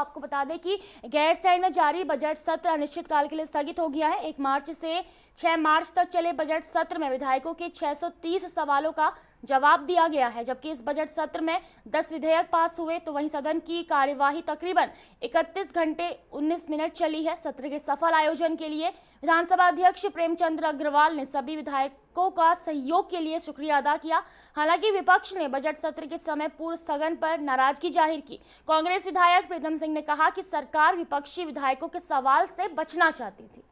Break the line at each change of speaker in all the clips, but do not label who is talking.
आपको बता दें कि गैरसैंण में जारी बजट सत्र अनिश्चितकाल के लिए स्थगित हो गया है। 1 मार्च से 6 मार्च तक चले बजट सत्र में विधायकों के 630 सवालों का जवाब दिया गया है। जबकि इस बजट सत्र में 10 विधेयक पास हुए, तो वहीं सदन की कार्यवाही तकरीबन 31 घंटे 19 मिनट चली है। सत्र के सफल आयोजन के लिए विधानसभा अध्यक्ष प्रेमचंद अग्रवाल ने सभी विधायकों का सहयोग के लिए शुक्रिया अदा किया। हालांकि विपक्ष ने बजट सत्र के समय पूर्व स्थगन पर नाराजगी जाहिर की। कांग्रेस विधायक प्रीतम सिंह ने कहा कि सरकार विपक्षी विधायकों के सवाल से बचना चाहती थी।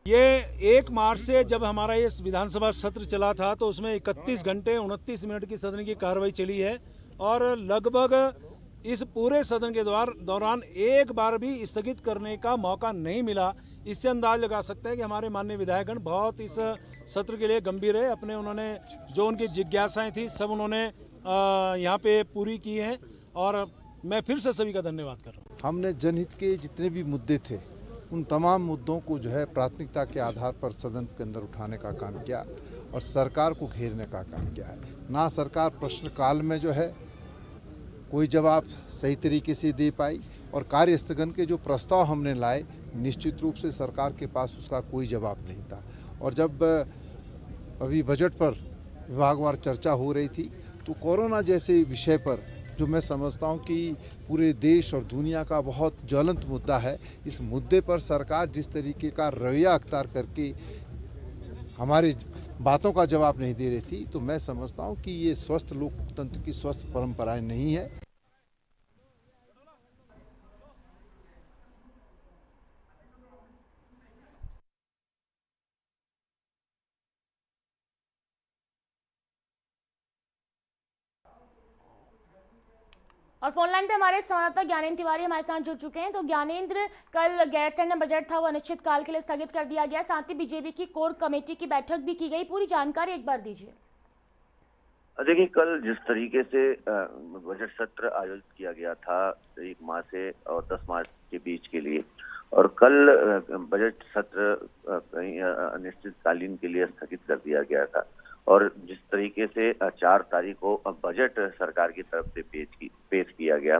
ये 1 मार्च से जब हमारा ये विधानसभा सत्र चला था तो उसमें 31 घंटे 29 मिनट की सदन की कार्रवाई चली है और लगभग इस पूरे सदन के दौरान एक बार भी स्थगित करने का मौका नहीं मिला। इससे अंदाज लगा सकते हैं कि हमारे माननीय विधायकगण बहुत इस सत्र के लिए गंभीर है। उन्होंने जो उनकी जिज्ञासाएं थी सब उन्होंने यहाँ पे पूरी की हैं और मैं फिर से सभी का धन्यवाद कर रहा हूँ।
हमने जनहित के जितने भी मुद्दे थे उन तमाम मुद्दों को जो है प्राथमिकता के आधार पर सदन के अंदर उठाने का काम किया और सरकार को घेरने का काम किया है। ना सरकार प्रश्नकाल में जो है कोई जवाब सही तरीके से दे पाई और कार्य स्थगन के जो प्रस्ताव हमने लाए निश्चित रूप से सरकार के पास उसका कोई जवाब नहीं था। और जब अभी बजट पर विभागवार चर्चा हो रही थी तो कोरोना जैसे विषय पर जो मैं समझता हूं कि पूरे देश और दुनिया का बहुत ज्वलंत मुद्दा है, इस मुद्दे पर सरकार जिस तरीके का रवैया अख्तियार करके हमारी बातों का जवाब नहीं दे रही थी, तो मैं समझता हूं कि ये स्वस्थ लोकतंत्र की स्वस्थ परंपराएं नहीं है।
और फोन लाइन पे हमारे संवाददाता ज्ञानेंद्र तिवारी हमारे साथ जुड़ चुके हैं। तो ज्ञानेंद्र, कल गैरसैंण में बजट था वो अनिश्चितकाल के लिए स्थगित कर दिया गया, साथ ही बीजेपी की कोर कमेटी की बैठक भी की गई, पूरी जानकारी एक बार दीजिए।
देखिए, कल जिस तरीके से बजट सत्र आयोजित किया गया था 1 मार्च से और 10 मार्च के बीच के लिए, और कल बजट सत्र अनिश्चितकालीन के लिए स्थगित कर दिया गया था और जिस तरीके से 4 तारीख को बजट सरकार की तरफ से पेश किया गया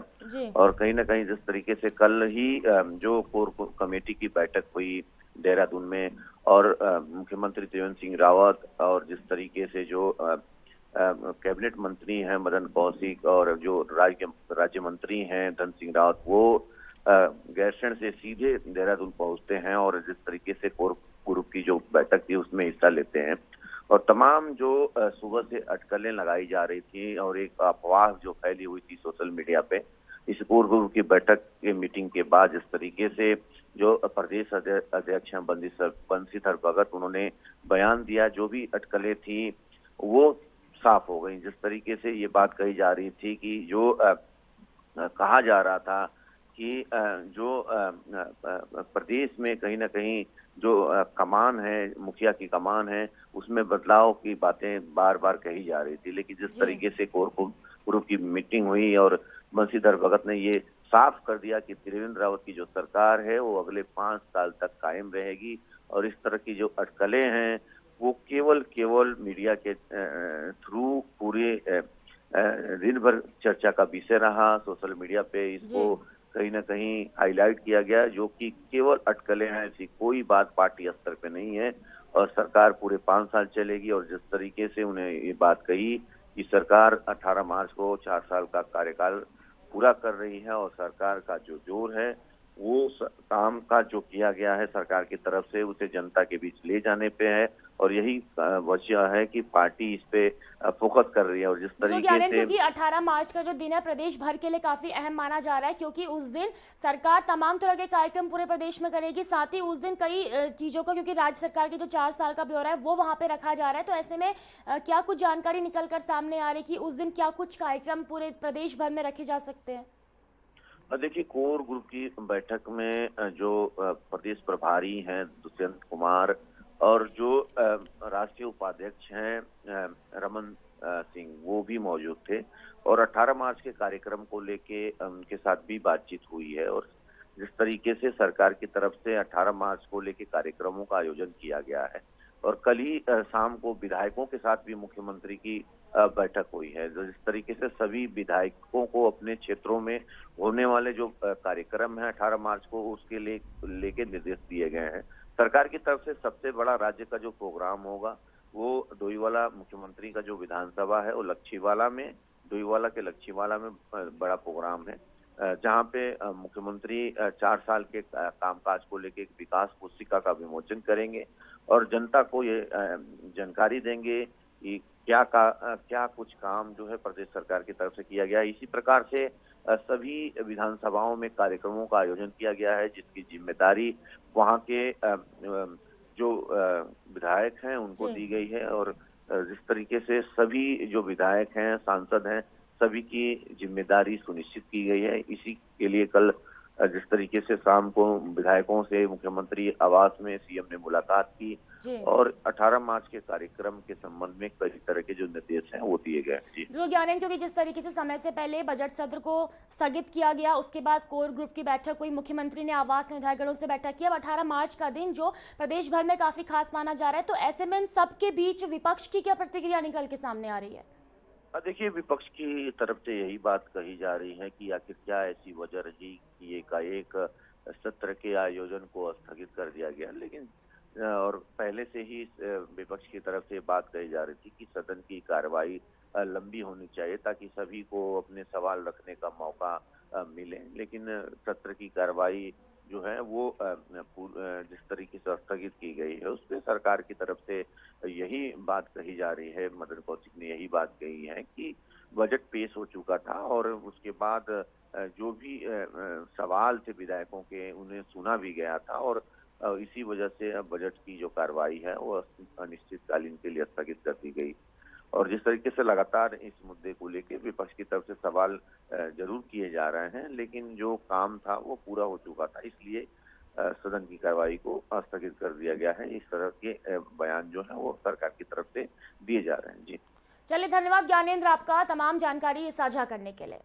और कहीं ना कहीं जिस तरीके से कल ही जो कोर कमेटी की बैठक हुई देहरादून में और मुख्यमंत्री त्रिवेंद्र सिंह रावत और जिस तरीके से जो कैबिनेट मंत्री हैं मदन कौशिक और जो राज्य मंत्री हैं धन सिंह रावत, वो गैरसैंण से सीधे देहरादून पहुंचते हैं और जिस तरीके से कोर ग्रुप की जो बैठक थी उसमें हिस्सा लेते हैं और तमाम जो सुबह से अटकलें लगाई जा रही थी और एक अफवाह जो फैली हुई थी सोशल मीडिया पे, इस कोर ग्रुप की बैठक के मीटिंग के बाद जिस तरीके से जो प्रदेश अध्यक्ष हैं बंशीधर भगत, उन्होंने बयान दिया, जो भी अटकलें थी वो साफ हो गई। जिस तरीके से ये बात कही जा रही थी कि जो कहा जा रहा था कि जो प्रदेश में कहीं ना कहीं जो कमान है, मुखिया की कमान है, उसमें बदलाव की बातें बार बार कही जा रही थी। लेकिन जिस तरीके से कोर ग्रुप की मीटिंग हुई और बंशीधर भगत ने ये साफ कर दिया कि त्रिवेंद्र रावत की जो सरकार है वो अगले 5 साल तक कायम रहेगी और इस तरह की जो अटकलें हैं वो केवल मीडिया के थ्रू पूरे दिन भर चर्चा का विषय रहा। सोशल मीडिया पे इसको कहीं ना कहीं हाईलाइट किया गया, जो कि केवल अटकलें हैं, ऐसी कोई बात पार्टी स्तर पे नहीं है और सरकार पूरे 5 साल चलेगी। और जिस तरीके से उन्हें ये बात कही कि सरकार 18 मार्च को 4 साल का कार्यकाल पूरा कर रही है और सरकार का जो जोर है वो काम का जो किया गया है सरकार की तरफ से उसे जनता के बीच ले जाने पे है और यही वजह है कि पार्टी इस पे फोकस कर रही है। और जिस तरीके से
क्योंकि 18 मार्च का जो दिन है प्रदेश भर के लिए काफी अहम माना जा रहा है, क्योंकि उस दिन सरकार तमाम तरह के कार्यक्रम पूरे प्रदेश में करेगी, साथ ही उस दिन कई चीजों का, क्योंकि राज्य सरकार की जो 4 साल का ब्यौरा है वो वहां पे रखा जा रहा है, तो ऐसे में क्या कुछ जानकारी निकल कर सामने आ रही कि उस दिन क्या कुछ कार्यक्रम पूरे प्रदेश भर में रखे जा सकते हैं?
देखिए, कोर ग्रुप की बैठक में जो प्रदेश प्रभारी हैं दुष्यंत कुमार और जो राष्ट्रीय उपाध्यक्ष हैं रमन सिंह, वो भी मौजूद थे और 18 मार्च के कार्यक्रम को लेके उनके साथ भी बातचीत हुई है और जिस तरीके से सरकार की तरफ से 18 मार्च को लेके कार्यक्रमों का आयोजन किया गया है और कल ही शाम को विधायकों के साथ भी मुख्यमंत्री की बैठक हुई है। जो जिस तरीके से सभी विधायकों को अपने क्षेत्रों में होने वाले जो कार्यक्रम है 18 मार्च को, उसके लेके निर्देश दिए गए हैं। सरकार की तरफ से सबसे बड़ा राज्य का जो प्रोग्राम होगा वो डोईवाला, मुख्यमंत्री का जो विधानसभा है वो लच्छीवाला में, डोईवाला के लच्छीवाला में बड़ा प्रोग्राम है, जहां पे मुख्यमंत्री 4 साल के कामकाज को लेकर एक विकास पुस्तिका का विमोचन करेंगे और जनता को ये जानकारी देंगे कि क्या कुछ काम जो है प्रदेश सरकार की तरफ से किया गया है। इसी प्रकार से सभी विधानसभाओं में कार्यक्रमों का आयोजन किया गया है, जिसकी जिम्मेदारी वहां के जो विधायक हैं उनको दी गई है। और जिस तरीके से सभी जो विधायक हैं, सांसद हैं, सभी की जिम्मेदारी सुनिश्चित की गई है। इसी के लिए कल जिस तरीके से शाम को विधायकों से मुख्यमंत्री आवास में सीएम ने मुलाकात की और 18 मार्च के कार्यक्रम के संबंध में कई तरह के जो निर्देश हैं वो दिए गए। जी
ज्ञानेंद्र, क्योंकि जिस तरीके से समय से पहले बजट सत्र को स्थगित किया गया, उसके बाद कोर ग्रुप की बैठक हुई, मुख्यमंत्री ने आवास में विधायकगणों से बैठक की। अब 18 मार्च का दिन जो प्रदेश भर में काफी खास माना जा रहा है, तो ऐसे में इन सबके बीच विपक्ष की क्या प्रतिक्रिया निकल के सामने आ रही है?
देखिए, विपक्ष की तरफ से यही बात कही जा रही है कि आखिर क्या ऐसी वजह रही कि एकाएक सत्र के आयोजन को स्थगित कर दिया गया। लेकिन और पहले से ही विपक्ष की तरफ से बात कही जा रही थी कि सदन की कार्रवाई लंबी होनी चाहिए ताकि सभी को अपने सवाल रखने का मौका मिले। लेकिन सत्र की कार्रवाई जो है वो जिस तरीके से स्थगित की गई है, उस पर सरकार की तरफ से यही बात कही जा रही है, मदन कौशिक ने यही बात कही है कि बजट पेश हो चुका था और उसके बाद जो भी सवाल थे विधायकों के, उन्हें सुना भी गया था और इसी वजह से अब बजट की जो कार्रवाई है वो अनिश्चितकालीन के लिए स्थगित कर दी गई। और जिस तरीके से लगातार इस मुद्दे को लेकर विपक्ष की तरफ से सवाल जरूर किए जा रहे हैं, लेकिन जो काम था वो पूरा हो चुका था, इसलिए सदन की कार्रवाई को स्थगित कर दिया गया है। इस तरह के बयान जो है वो सरकार की तरफ से दिए जा रहे हैं। जी
चलिए, धन्यवाद ज्ञानेंद्र आपका तमाम जानकारी साझा करने के लिए।